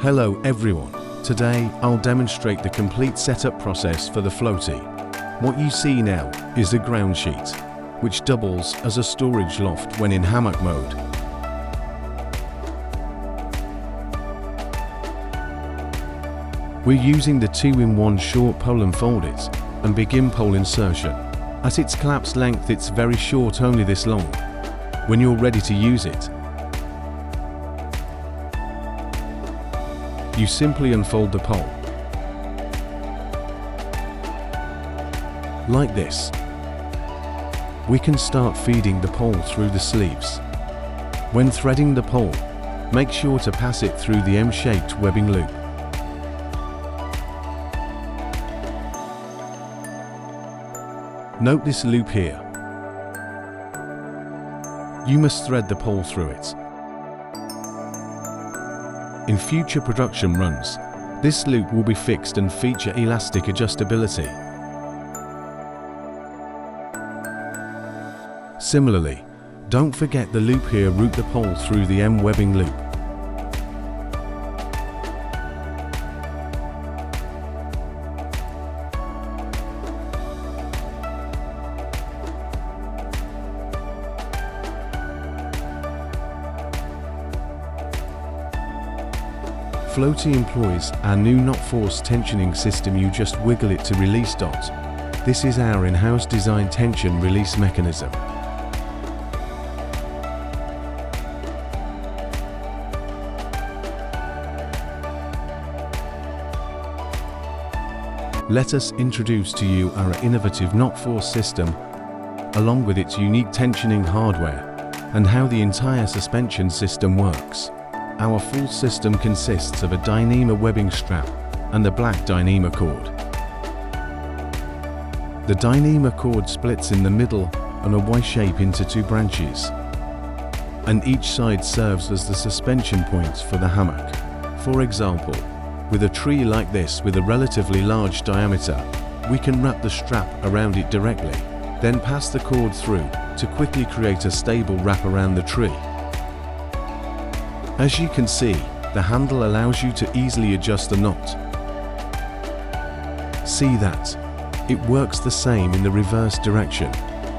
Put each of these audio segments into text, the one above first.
Hello everyone. Today I'll demonstrate the complete setup process for the FLOATY. What you see now is the ground sheet, which doubles as a storage loft when in hammock mode. We're using the 2-in-1 short pole and fold it and begin pole insertion. At its collapsed length it's very short, only this long. When you're ready to use it, you simply unfold the pole. Like this. We can start feeding the pole through the sleeves. When threading the pole, make sure to pass it through the M-shaped webbing loop. Note this loop here. You must thread the pole through it. In future production runs, this loop will be fixed and feature elastic adjustability. Similarly, don't forget the loop here, route the pole through the M webbing loop. FLOATY employs our new KnotForce tensioning system. You just wiggle it to release dot. This is our in-house designed tension release mechanism. Let us introduce to you our innovative KnotForce system, along with its unique tensioning hardware, and how the entire suspension system works. Our full system consists of a Dyneema webbing strap and the black Dyneema cord. The Dyneema cord splits in the middle on a Y shape into 2 branches, and each side serves as the suspension points for the hammock. For example, with a tree like this with a relatively large diameter, we can wrap the strap around it directly, then pass the cord through to quickly create a stable wrap around the tree. As you can see, the handle allows you to easily adjust the knot. See that? It works the same in the reverse direction,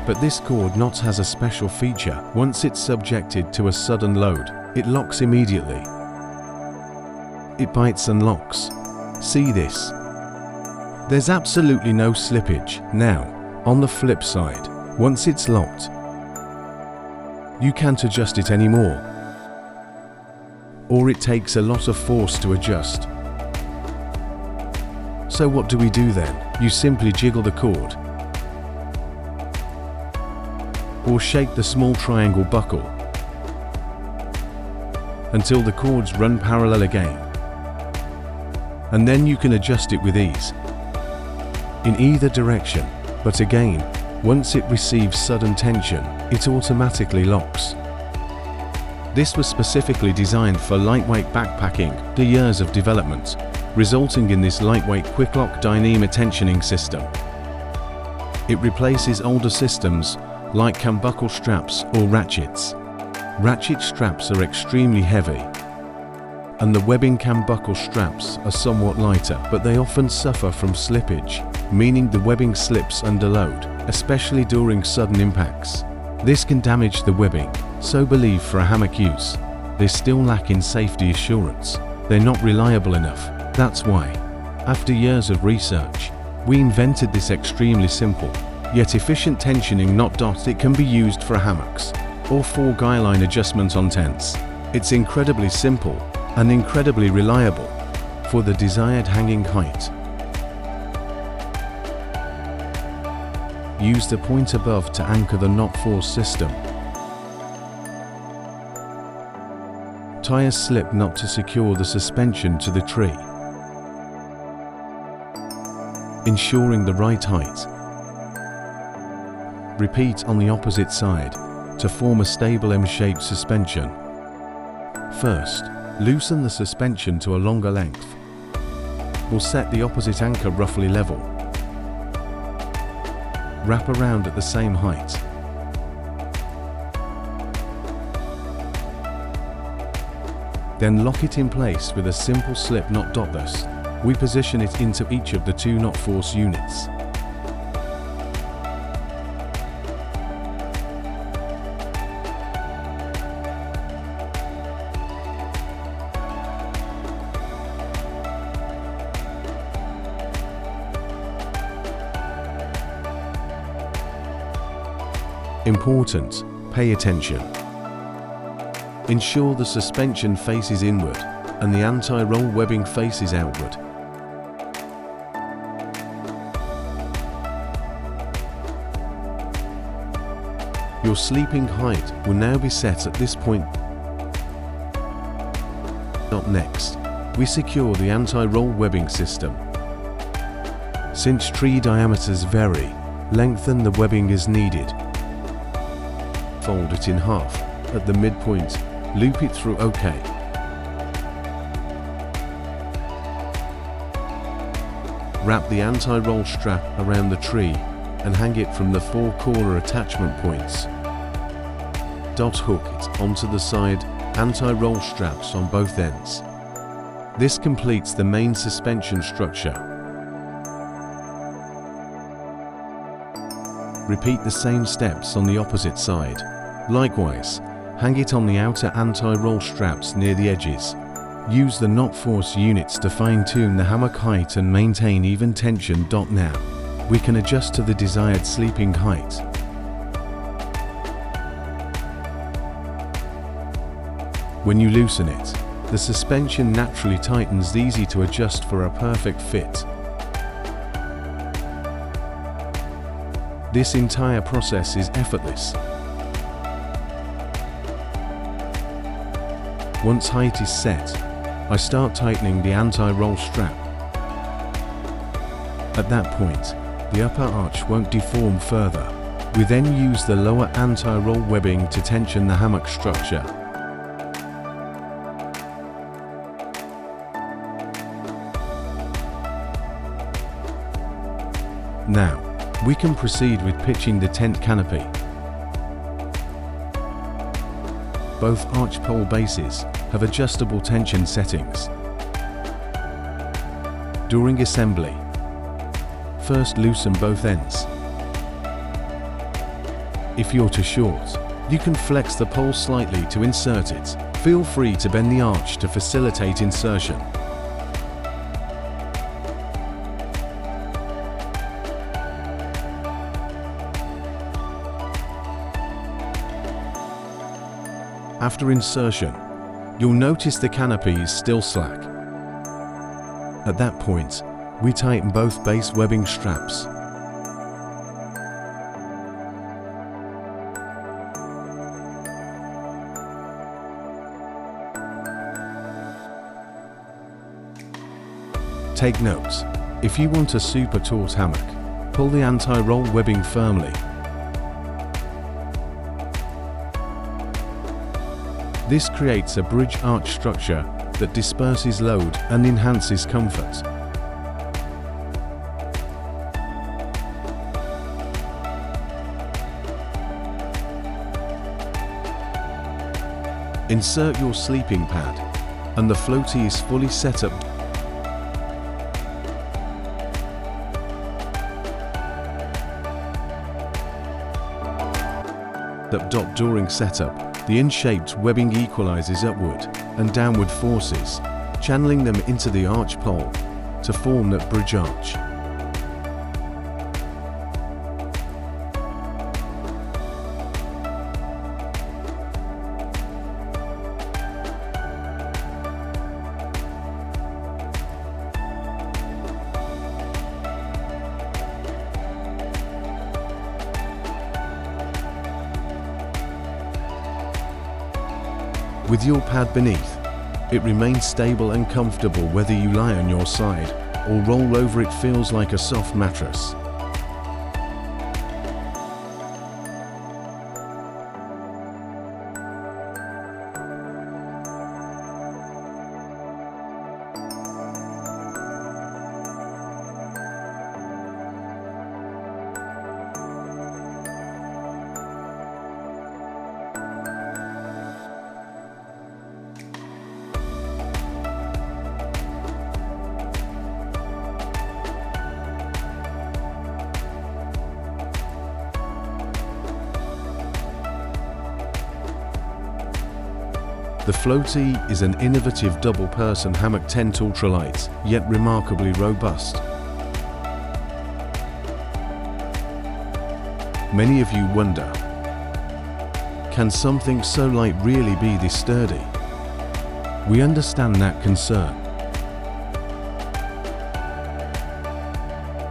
but this cord knot has a special feature. Once it's subjected to a sudden load, it locks immediately. It bites and locks. See this? There's absolutely no slippage. Now, on the flip side, once it's locked, you can't adjust it anymore, or it takes a lot of force to adjust. So what do we do then? You simply jiggle the cord, or shake the small triangle buckle until the cords run parallel again, and then you can adjust it with ease in either direction. But again, once it receives sudden tension, it automatically locks. This was specifically designed for lightweight backpacking. The years of development, resulting in this lightweight quick-lock Dyneema tensioning system. It replaces older systems like cam buckle straps or ratchets. Ratchet straps are extremely heavy, and the webbing cam buckle straps are somewhat lighter, but they often suffer from slippage, meaning the webbing slips under load, especially during sudden impacts. This can damage the webbing, so believe for a hammock use, they still lack in safety assurance. They're not reliable enough. That's why, after years of research, we invented this extremely simple, yet efficient tensioning knot. It can be used for hammocks or for guy line adjustment on tents. It's incredibly simple and incredibly reliable for the desired hanging height. Use the point above to anchor the KnotForce system. Tie a slip knot to secure the suspension to the tree, ensuring the right height. Repeat on the opposite side to form a stable M-shaped suspension. First, loosen the suspension to a longer length. We'll set the opposite anchor roughly level. Wrap around at the same height. Then lock it in place with a simple slip knot. Thus, we position it into each of the two KnotForce units. Important, pay attention. Ensure the suspension faces inward and the anti-roll webbing faces outward. Your sleeping height will now be set at this point. Next, we secure the anti-roll webbing system. Since tree diameters vary, lengthen the webbing as needed. Fold it in half. At the midpoint, loop it through. OK. Wrap the anti-roll strap around the tree and hang it from the 4 corner attachment points. Hook it onto the side anti-roll straps on both ends. This completes the main suspension structure. Repeat the same steps on the opposite side. Likewise, hang it on the outer anti-roll straps near the edges. Use the KnotForce units to fine-tune the hammock height and maintain even tension. Now, we can adjust to the desired sleeping height. When you loosen it, the suspension naturally tightens, easy to adjust for a perfect fit. This entire process is effortless. Once height is set, I start tightening the anti-roll strap. At that point, the upper arch won't deform further. We then use the lower anti-roll webbing to tension the hammock structure. Now, we can proceed with pitching the tent canopy. Both arch pole bases have adjustable tension settings. During assembly, first loosen both ends. If you're too short, you can flex the pole slightly to insert it. Feel free to bend the arch to facilitate insertion. After insertion, you'll notice the canopy is still slack. At that point, we tighten both base webbing straps. Take note, if you want a super taut hammock, pull the anti-roll webbing firmly. This creates a bridge arch structure that disperses load and enhances comfort. Insert your sleeping pad, and the floaty is fully set up. During setup, the in-shaped webbing equalizes upward and downward forces, channeling them into the arch pole to form that bridge arch. With your pad beneath, it remains stable and comfortable whether you lie on your side or roll over. It feels like a soft mattress. The FLOATY is an innovative double-person hammock tent ultralight, yet remarkably robust. Many of you wonder, can something so light really be this sturdy? We understand that concern.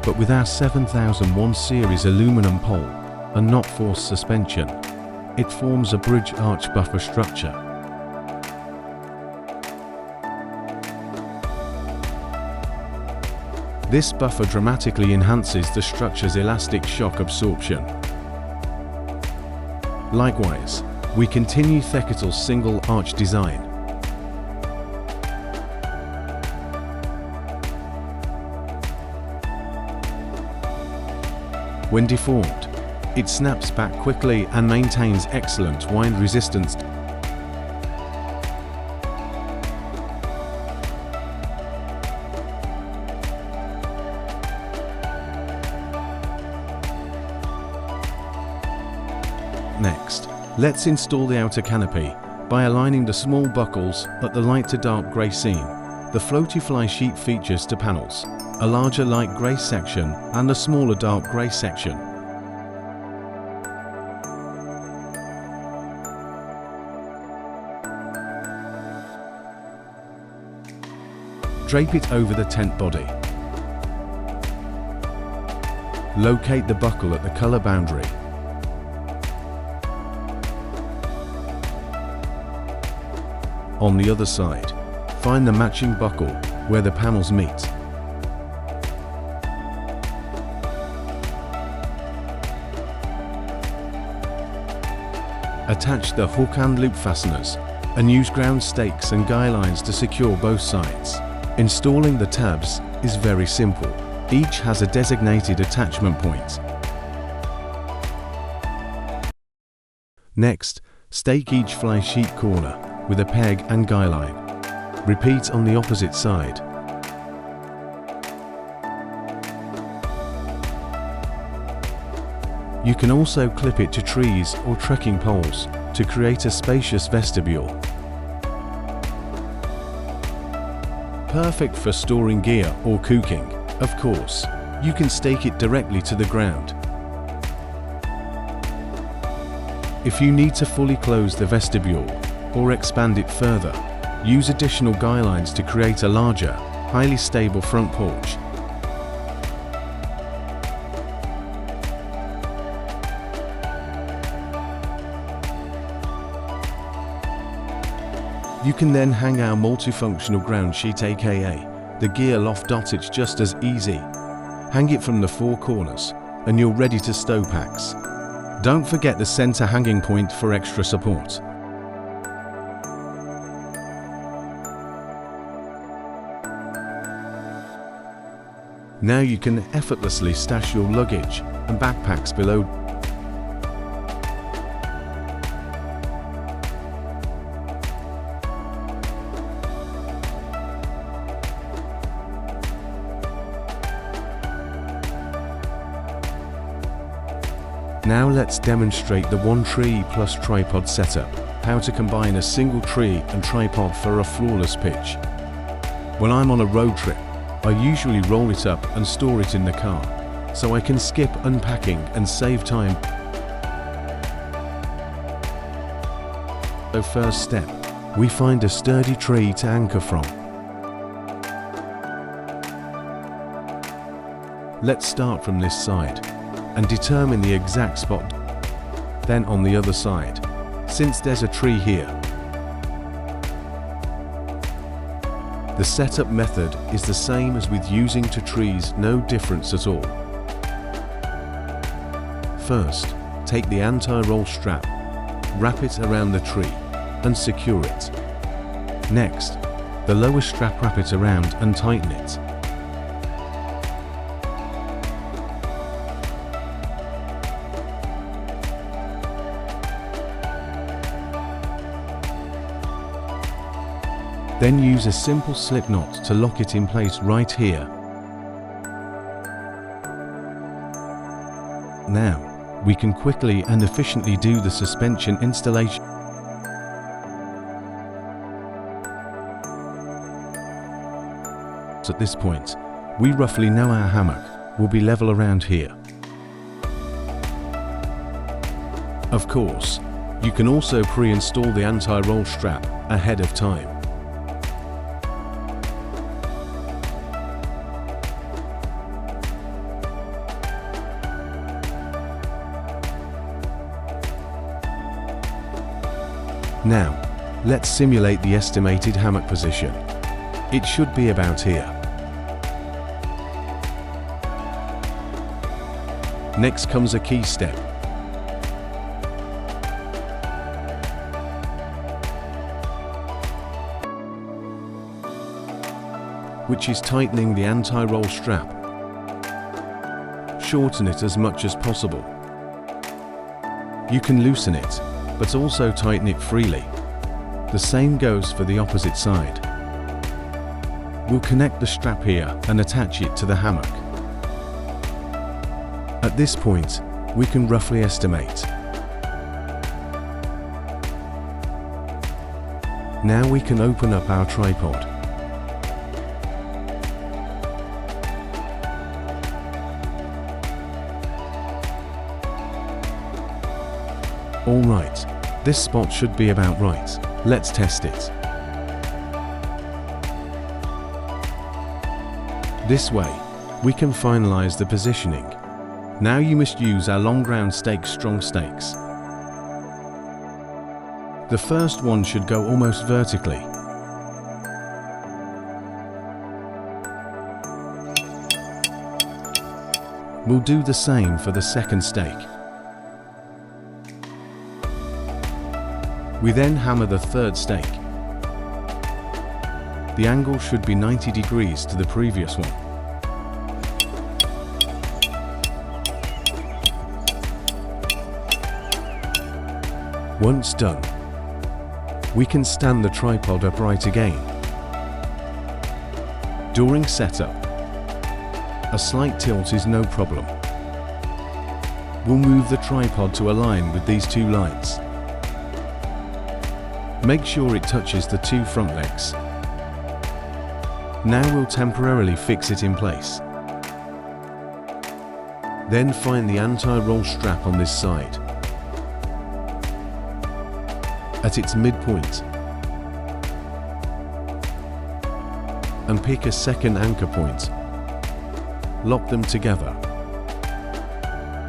But with our 7001 series aluminum pole and KnotForce suspension, it forms a bridge arch buffer structure. This buffer dramatically enhances the structure's elastic shock absorption. Likewise, we continue Theckettle's single arch design. When deformed, it snaps back quickly and maintains excellent wind resistance. Next, let's install the outer canopy by aligning the small buckles at the light to dark grey seam. The FLOATY fly sheet features two panels, a larger light grey section and a smaller dark grey section. Drape it over the tent body. Locate the buckle at the colour boundary. On the other side, find the matching buckle where the panels meet. Attach the hook and loop fasteners and use ground stakes and guy lines to secure both sides. Installing the tabs is very simple. Each has a designated attachment point. Next, stake each fly sheet corner with a peg and guy line. Repeat on the opposite side. You can also clip it to trees or trekking poles to create a spacious vestibule. Perfect for storing gear or cooking. Of course, you can stake it directly to the ground. If you need to fully close the vestibule or expand it further, use additional guy lines to create a larger, highly stable front porch. You can then hang our multifunctional ground sheet, aka the gear loft. It's just as easy. Hang it from the four corners and you're ready to stow packs. Don't forget the center hanging point for extra support. Now you can effortlessly stash your luggage and backpacks below. Now let's demonstrate the one tree plus tripod setup, how to combine a single tree and tripod for a flawless pitch. When I'm on a road trip, I usually roll it up and store it in the car, so I can skip unpacking and save time. So first step, we find a sturdy tree to anchor from. Let's start from this side and determine the exact spot. Then on the other side, since there's a tree here. The setup method is the same as with using two trees, no difference at all. First, take the anti-roll strap, wrap it around the tree and secure it. Next, the lower strap, wrap it around and tighten it. Then use a simple slip knot to lock it in place right here. Now, we can quickly and efficiently do the suspension installation. At this point, we roughly know our hammock will be level around here. Of course, you can also pre-install the anti-roll strap ahead of time. Now, let's simulate the estimated hammock position. It should be about here. Next comes a key step. Which is tightening the anti-roll strap. Shorten it as much as possible. You can loosen it, but also tighten it freely. The same goes for the opposite side. We'll connect the strap here and attach it to the hammock. At this point, we can roughly estimate. Now we can open up our tripod. Alright, this spot should be about right. Let's test it. This way, we can finalize the positioning. Now you must use our long ground stake strong stakes. The first one should go almost vertically. We'll do the same for the second stake. We then hammer the third stake. The angle should be 90 degrees to the previous one. Once done, we can stand the tripod upright again. During setup, a slight tilt is no problem. We'll move the tripod to align with these two lines. Make sure it touches the two front legs. Now we'll temporarily fix it in place. Then find the anti-roll strap on this side. At its midpoint. And pick a second anchor point. Lock them together.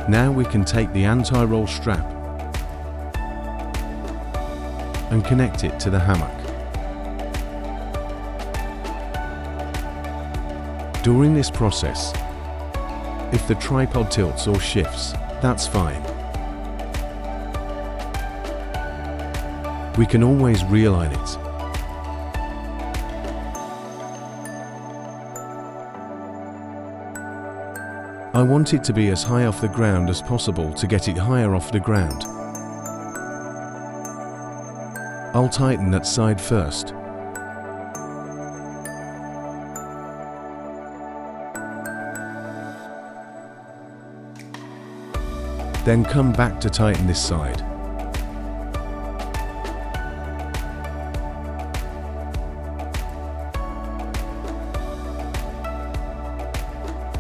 Now we can take the anti-roll strap and connect it to the hammock. During this process, if the tripod tilts or shifts, that's fine. We can always realign it. I want it to be as high off the ground as possible to get it higher off the ground. I'll tighten that side first. Then come back to tighten this side.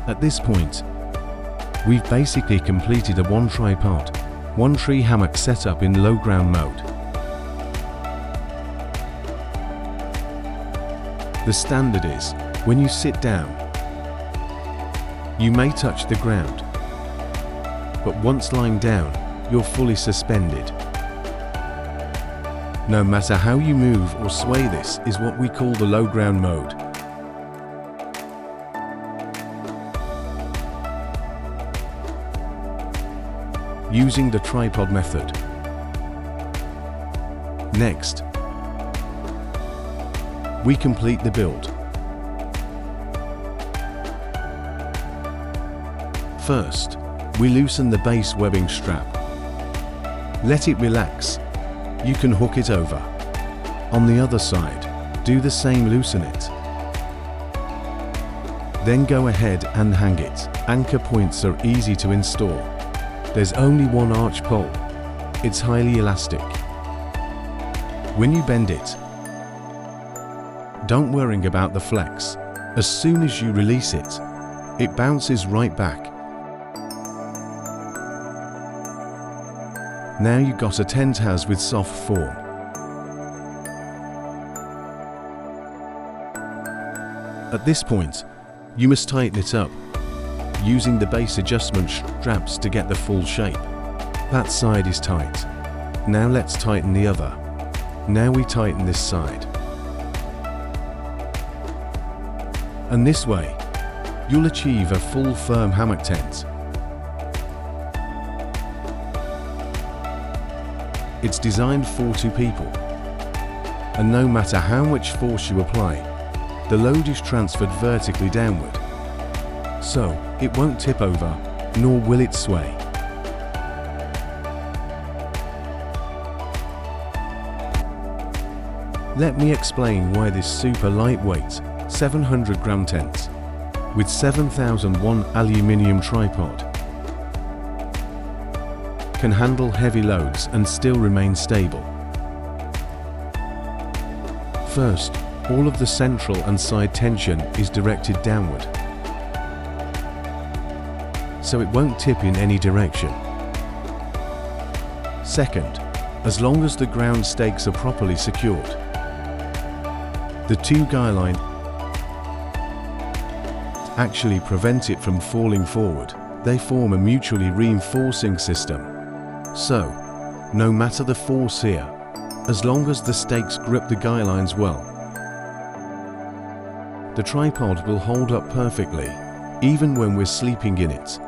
At this point, we've basically completed a one tripod, one tree hammock setup in low ground mode. The standard is, when you sit down, you may touch the ground, but once lying down, you're fully suspended. No matter how you move or sway, this is what we call the low ground mode. Using the tripod method. Next, we complete the build. First, we loosen the base webbing strap. Let it relax. You can hook it over. On the other side, do the same, loosen it. Then go ahead and hang it. Anchor points are easy to install. There's only one arch pole. It's highly elastic. When you bend it, don't worry about the flex. As soon as you release it, it bounces right back. Now you got a tent house with soft form. At this point, you must tighten it up, using the base adjustment straps to get the full shape. That side is tight. Now let's tighten the other. Now we tighten this side. And this way, you'll achieve a full firm hammock tent. It's designed for 2 people, and no matter how much force you apply, the load is transferred vertically downward, so it won't tip over, nor will it sway. Let me explain why this super lightweight 700-gram tent with 7001 aluminium tripod can handle heavy loads and still remain stable. First, all of the central and side tension is directed downward, so it won't tip in any direction. Second, as long as the ground stakes are properly secured, the 2 guy lines actually prevent it from falling forward. They form a mutually reinforcing system. So, no matter the force here, as long as the stakes grip the guy lines well, the tripod will hold up perfectly, even when we're sleeping in it.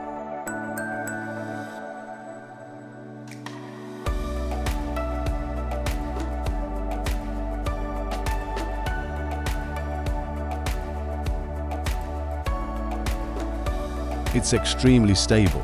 It's extremely stable.